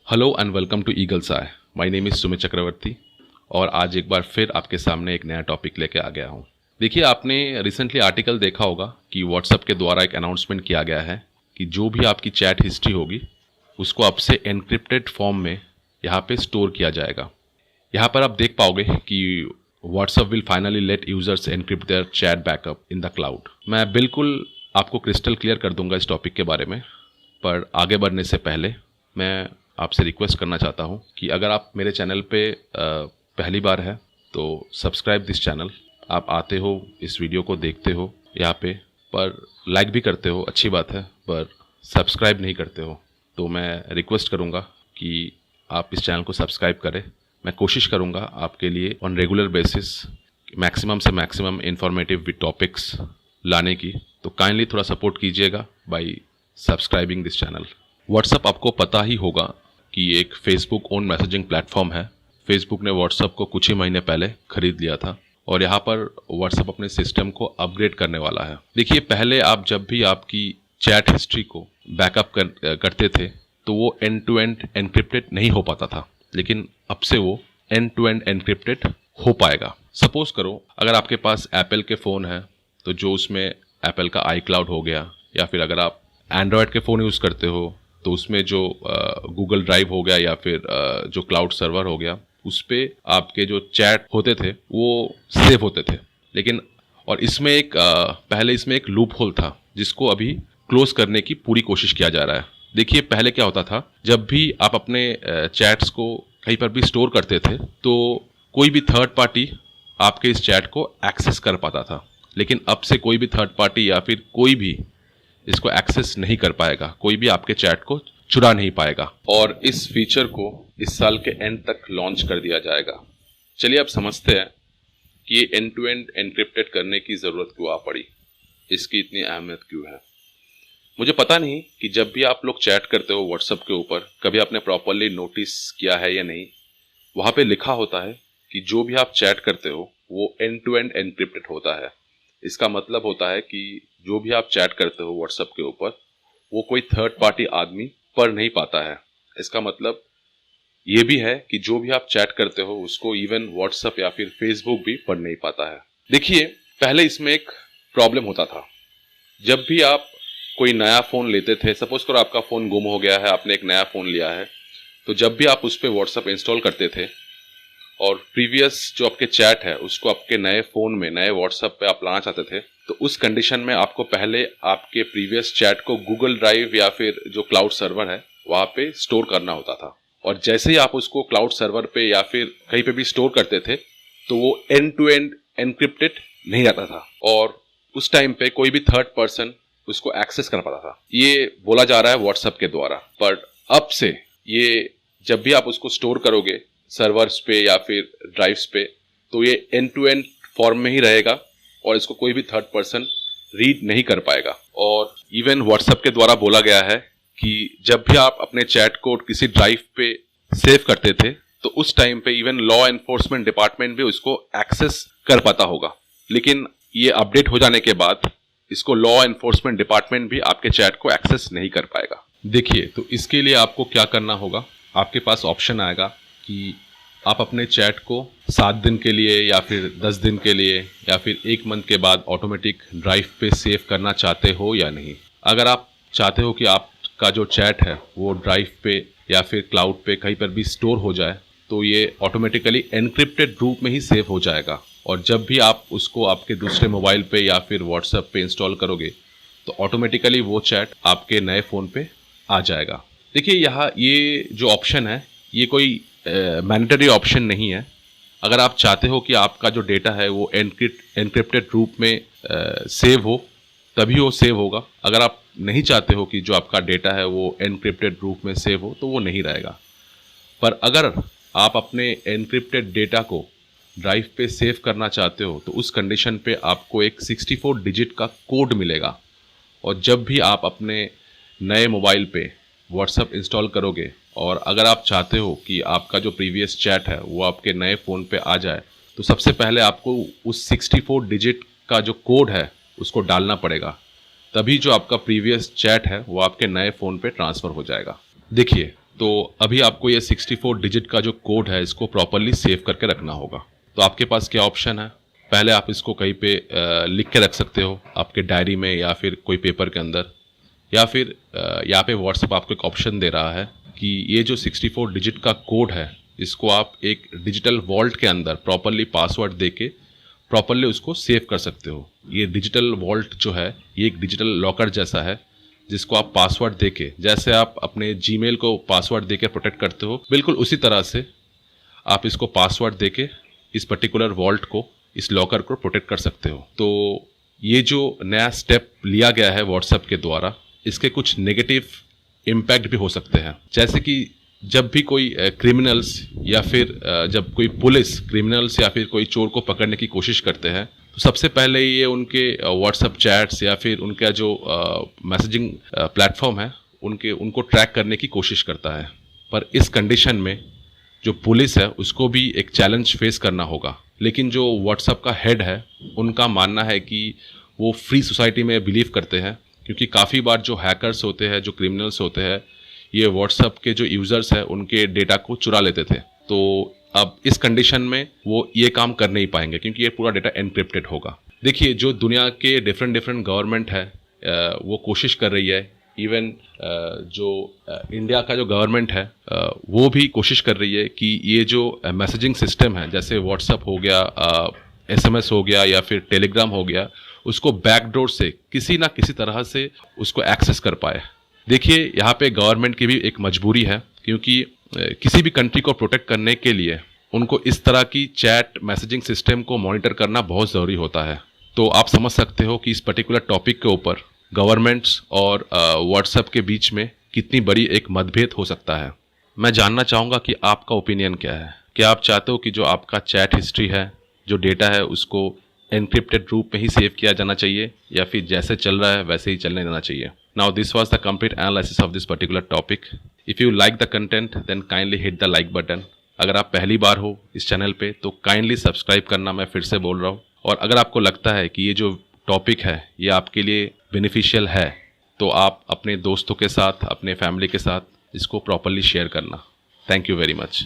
Hello and welcome to Eagle's Eye. My name is Sumit Chakraborty और आज एक बार फिर आपके सामने एक नया टॉपिक लेके आ गया हूँ। देखिए, आपने रिसेंटली आर्टिकल देखा होगा कि व्हाट्सएप के द्वारा एक अनाउंसमेंट किया गया है कि जो भी आपकी चैट हिस्ट्री होगी उसको अब से एनक्रिप्टेड फॉर्म में यहाँ पे स्टोर किया जाएगा। यहाँ पर आप देख पाओगे कि WhatsApp will finally let users encrypt their chat backup in the cloud. मैं बिल्कुल आपको क्रिस्टल क्लियर कर दूंगा इस टॉपिक के बारे में, पर आगे बढ़ने से पहले मैं आपसे रिक्वेस्ट करना चाहता हूं कि अगर आप मेरे चैनल पे पहली बार है तो सब्सक्राइब दिस चैनल। आप आते हो, इस वीडियो को देखते हो यहाँ पे, पर लाइक भी करते हो, अच्छी बात है, पर सब्सक्राइब नहीं करते हो, तो मैं रिक्वेस्ट करूँगा कि आप इस चैनल को सब्सक्राइब करें। मैं कोशिश करूँगा आपके लिए ऑन रेगुलर बेसिस मैक्सिमम से मैक्सिमम इंफॉर्मेटिव टॉपिक्स लाने की, तो काइंडली थोड़ा सपोर्ट कीजिएगा bye subscribing this channel. WhatsApp आपको पता ही होगा कि एक फेसबुक ओन मैसेजिंग प्लेटफॉर्म है। फेसबुक ने व्हाट्सएप को कुछ ही महीने पहले खरीद लिया था और यहाँ पर व्हाट्सएप अपने सिस्टम को अपग्रेड करने वाला है। देखिए, पहले आप जब भी आपकी चैट हिस्ट्री को बैकअप करते थे तो वो एंड टू एंड एनक्रिप्टेड नहीं हो पाता था, लेकिन अब से वो एंड टू एंड एनक्रिप्टेड हो पाएगा। सपोज करो अगर आपके पास एप्पल के फ़ोन है तो जो उसमें एप्पल का आई क्लाउड हो गया, या फिर अगर आप एंड्रॉयड के फ़ोन यूज़ करते हो तो उसमें जो गूगल ड्राइव हो गया या फिर जो क्लाउड सर्वर हो गया, उस पर आपके जो चैट होते थे वो सेव होते थे। लेकिन और इसमें एक पहले इसमें एक लूप होल था जिसको अभी क्लोज करने की पूरी कोशिश किया जा रहा है। देखिए, पहले क्या होता था, जब भी आप अपने चैट्स को कहीं पर भी स्टोर करते थे तो कोई भी थर्ड पार्टी आपके इस चैट को एक्सेस कर पाता था, लेकिन अब से कोई भी थर्ड पार्टी या फिर कोई भी इसको एक्सेस नहीं कर पाएगा, कोई भी आपके चैट को चुरा नहीं पाएगा, और इस फीचर को इस साल के एंड तक लॉन्च कर दिया जाएगा। चलिए अब समझते हैं कि ये एंड टू एंड एनक्रिप्टेड करने की ज़रूरत क्यों आ पड़ी, इसकी इतनी अहमियत क्यों है। मुझे पता नहीं कि जब भी आप लोग चैट करते हो व्हाट्सएप के ऊपर, कभी आपने प्रॉपरली नोटिस किया है या नहीं। वहाँ पे लिखा होता है कि जो भी आप चैट करते हो वो एंड टू एंड एनक्रिप्टेड होता है। इसका मतलब होता है कि जो भी आप चैट करते हो व्हाट्सएप के ऊपर वो कोई थर्ड पार्टी आदमी पढ़ नहीं पाता है। इसका मतलब ये भी है कि जो भी आप चैट करते हो उसको इवन व्हाट्सएप या फिर फेसबुक भी पढ़ नहीं पाता है। देखिए, पहले इसमें एक प्रॉब्लम होता था। जब भी आप कोई नया फ़ोन लेते थे, सपोज करो आपका फ़ोन गुम हो गया है, आपने एक नया फ़ोन लिया है, तो जब भी आप उस पर व्हाट्सएप इंस्टॉल करते थे और प्रीवियस जो आपके चैट है उसको आपके नए फ़ोन में, नए व्हाट्सएप पे आप लाना चाहते थे, तो उस कंडीशन में आपको पहले आपके प्रीवियस चैट को गूगल ड्राइव या फिर जो क्लाउड सर्वर है वहाँ पे स्टोर करना होता था। और जैसे ही आप उसको क्लाउड सर्वर पे या फिर कहीं पे भी स्टोर करते थे तो वो एंड टू एंड एनक्रिप्टेड नहीं रहता था और उस टाइम पे कोई भी थर्ड पर्सन उसको एक्सेस कर पाता था। ये बोला जा रहा है व्हाट्सएप के द्वारा, पर अब से ये जब भी आप उसको स्टोर करोगे सर्वर्स पे या फिर ड्राइव्स पे, तो ये एंड टू एंड फॉर्म में ही रहेगा और इसको कोई भी थर्ड पर्सन रीड नहीं कर पाएगा। और इवन व्हाट्सएप के द्वारा बोला गया है कि जब भी आप अपने चैट को किसी ड्राइव पे सेव करते थे तो उस टाइम पे इवन लॉ एनफोर्समेंट डिपार्टमेंट भी उसको एक्सेस कर पाता होगा, लेकिन ये अपडेट हो जाने के बाद इसको लॉ एनफोर्समेंट डिपार्टमेंट भी आपके चैट को एक्सेस नहीं कर पाएगा। देखिए, तो इसके लिए आपको क्या करना होगा, आपके पास ऑप्शन आएगा कि आप अपने चैट को 7 दिन के लिए या फिर 10 दिन के लिए या फिर 1 मंथ के बाद ऑटोमेटिक ड्राइव पे सेव करना चाहते हो या नहीं। अगर आप चाहते हो कि आपका जो चैट है वो ड्राइव पे या फिर क्लाउड पे कहीं पर भी स्टोर हो जाए, तो ये ऑटोमेटिकली एनक्रिप्टेड रूप में ही सेव हो जाएगा और जब भी आप उसको आपके दूसरे मोबाइल पे या फिर व्हाट्सएप पे इंस्टॉल करोगे तो ऑटोमेटिकली वो चैट आपके नए फ़ोन पे आ जाएगा। देखिए, यहाँ ये जो ऑप्शन है ये कोई मैंडेटरी ऑप्शन नहीं है। अगर आप चाहते हो कि आपका जो डेटा है वो एनक्रिप्टेड रूप में सेव हो तभी वो सेव होगा। अगर आप नहीं चाहते हो कि जो आपका डेटा है वो एनक्रिप्टेड रूप में सेव हो तो वो नहीं रहेगा। पर अगर आप अपने एनक्रिप्टेड डेटा को ड्राइव पे सेव करना चाहते हो तो उस कंडीशन पे आपको एक 64 डिजिट का कोड मिलेगा और जब भी आप अपने नए मोबाइल पे व्हाट्सएप इंस्टॉल करोगे और अगर आप चाहते हो कि आपका जो प्रीवियस चैट है वो आपके नए फ़ोन पे आ जाए तो सबसे पहले आपको उस 64 डिजिट का जो कोड है उसको डालना पड़ेगा, तभी जो आपका प्रीवियस चैट है वो आपके नए फ़ोन पे ट्रांसफ़र हो जाएगा। देखिए, तो अभी आपको ये 64 डिजिट का जो कोड है इसको प्रॉपरली सेव करके रखना होगा। तो आपके पास क्या ऑप्शन है, पहले आप इसको कहीं पे लिख के रख सकते हो, आपके डायरी में या फिर कोई पेपर के अंदर, या फिर यहाँ पे व्हाट्सएप आपको एक ऑप्शन दे रहा है कि ये जो 64 डिजिट का कोड है इसको आप एक डिजिटल वॉल्ट के अंदर प्रॉपरली पासवर्ड दे के प्रॉपरली उसको सेव कर सकते हो। ये डिजिटल वॉल्ट जो है ये एक डिजिटल लॉकर जैसा है जिसको आप पासवर्ड दे के, जैसे आप अपने जीमेल को पासवर्ड दे के प्रोटेक्ट करते हो, बिल्कुल उसी तरह से आप इसको पासवर्ड दे के इस पर्टिकुलर वॉल्ट को, इस लॉकर को प्रोटेक्ट कर सकते हो। तो ये जो नया स्टेप लिया गया है व्हाट्सएप के द्वारा, इसके कुछ नेगेटिव इम्पैक्ट भी हो सकते हैं। जैसे कि जब भी कोई क्रिमिनल्स या फिर जब कोई पुलिस क्रिमिनल्स या फिर कोई चोर को पकड़ने की कोशिश करते हैं तो सबसे पहले ये उनके व्हाट्सएप चैट्स या फिर उनका जो मैसेजिंग प्लेटफॉर्म है उनको ट्रैक करने की कोशिश करता है। पर इस कंडीशन में जो पुलिस है उसको भी एक चैलेंज फेस करना होगा। लेकिन जो व्हाट्सएप का हेड है उनका मानना है कि वो फ्री सोसाइटी में बिलीव करते हैं, क्योंकि काफ़ी बार जो हैकर्स होते हैं, जो क्रिमिनल्स होते हैं, ये व्हाट्सएप के जो यूज़र्स हैं उनके डेटा को चुरा लेते थे। तो अब इस कंडीशन में वो ये काम कर नहीं पाएंगे क्योंकि ये पूरा डेटा एनक्रिप्टेड होगा। देखिए, जो दुनिया के डिफरेंट गवर्नमेंट है वो कोशिश कर रही है, इवन जो इंडिया का जो गवर्नमेंट है वो भी कोशिश कर रही है कि ये जो मैसेजिंग सिस्टम है, जैसे व्हाट्सएप हो गया, SMS हो गया या फिर टेलीग्राम हो गया, उसको बैकडोर से किसी ना किसी तरह से उसको एक्सेस कर पाए। देखिए, यहाँ पे गवर्नमेंट की भी एक मजबूरी है, क्योंकि किसी भी कंट्री को प्रोटेक्ट करने के लिए उनको इस तरह की चैट मैसेजिंग सिस्टम को मॉनिटर करना बहुत ज़रूरी होता है। तो आप समझ सकते हो कि इस पर्टिकुलर टॉपिक के ऊपर गवर्नमेंट्स और व्हाट्सएप के बीच में कितनी बड़ी एक मतभेद हो सकता है। मैं जानना चाहूँगा कि आपका ओपिनियन क्या है। क्या आप चाहते हो कि जो आपका चैट हिस्ट्री है, जो डेटा है, उसको एनक्रिप्टेड रूप में ही सेव किया जाना चाहिए या फिर जैसे चल रहा है वैसे ही चलने देना चाहिए? Now this was the complete analysis of this particular topic. If you like the content then kindly hit the like button. अगर आप पहली बार हो इस चैनल पे तो काइंडली सब्सक्राइब करना मैं फिर से बोल रहा हूँ। और अगर आपको लगता है कि ये जो टॉपिक है ये आपके लिए बेनिफिशियल है तो आप अपने दोस्तों के साथ, अपने फैमिली के साथ इसको प्रॉपरली शेयर करना। Thank you very much.